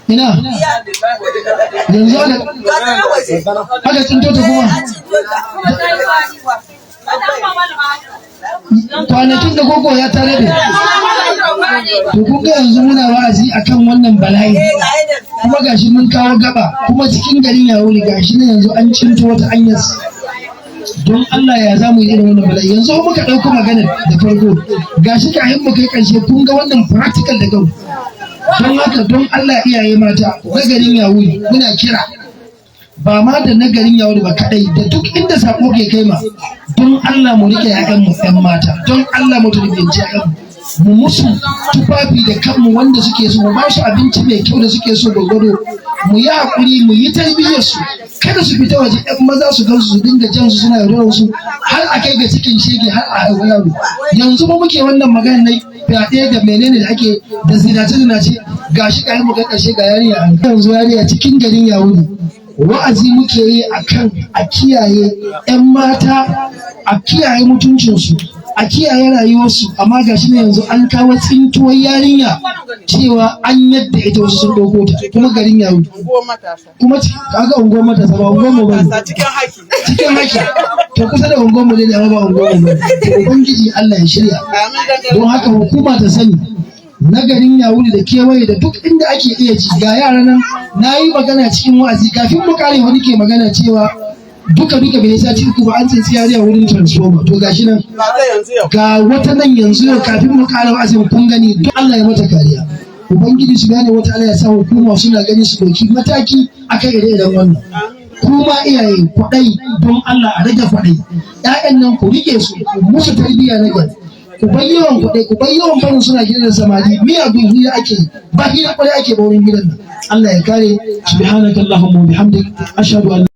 ina yanzu aka tsinto ta kuma kwanakin da gogo ya tare da to kun ga yanzu muna wa'azi akan wannan bala'i kuma gashi mun kawo gaba kuma cikin garin Yawuri gashi ne yanzu an cinto wata hanyar don Allah ya zamu yi irin wannan bala'i yanzu muka dauko magana da farko gashi kafin mu kai karshe kun ga wannan practical da gau don haka don Allah iyaye mata na garin Yawuri muna kira ba ma da na garin Yawuri ba kadai da duk inda sako ke kai ma don Allah mu rike ƴaƴan mu ƴan mata don Allah mu tarbiyyanci ƴaƴan mu musu tufafi da kanmu wanda suke so mu ba su abinci mai kyau da suke so gwargwado mu yi hakuri mu yi tarbiyyar su kada su fita waje ƴan maza su gansu su dinga jan su suna yaudarar su har a kai ga cikin shege har a haihu yaro yanzu ba muke wannan magana ne fyaɗe da menene da ake da zinace gashi kayan mu ga ƙarshe ga yarinya yanzu yarinya cikin garin Yawuri wa'azi muke yi akan a kiyaye 'yan mata a kiyaye mutuncinsu a kiyaye rayuwarsu amma gashi ne yanzu an kawo tsintuwar yarinya cewa an yadda ita wasu sun ɗauko ta kuma garin Yawuri kuma kaga unguwar matasa ba unguwar mu bane cikin haki to kusa da unguwar mu ne amma ba unguwar mu bane to ubangiji Allah ya shirya don haka hukuma ta sani na garin Yawuri da kewaye da duk inda ake iya ji ga yara nan na yi magana cikin wa'azi kafin mu kare wani ke magana cewa duka bai sati uku ba an tsinci yariya wurin transformer to gashi nan ga wata nan yanzu yau kafin mu kare wa'azin kun gani don Allah ya mata kariya ubangiji subhanahu wataala ya sa hukuma suna gani su dauki mataki akan ire-iren wannan kuma iyaye kwaɗai don Allah a rage kwaɗai ƴaƴan nan ku rike su musu tarbiyya na gari ku bar yawan kuɗi ku bar yawan barin suna gidan samari miyagun hira ake ba hira kwarai ake ba wurin gidan nan Allah ya kare subhanakallahumma wa bihamdik ashhadu an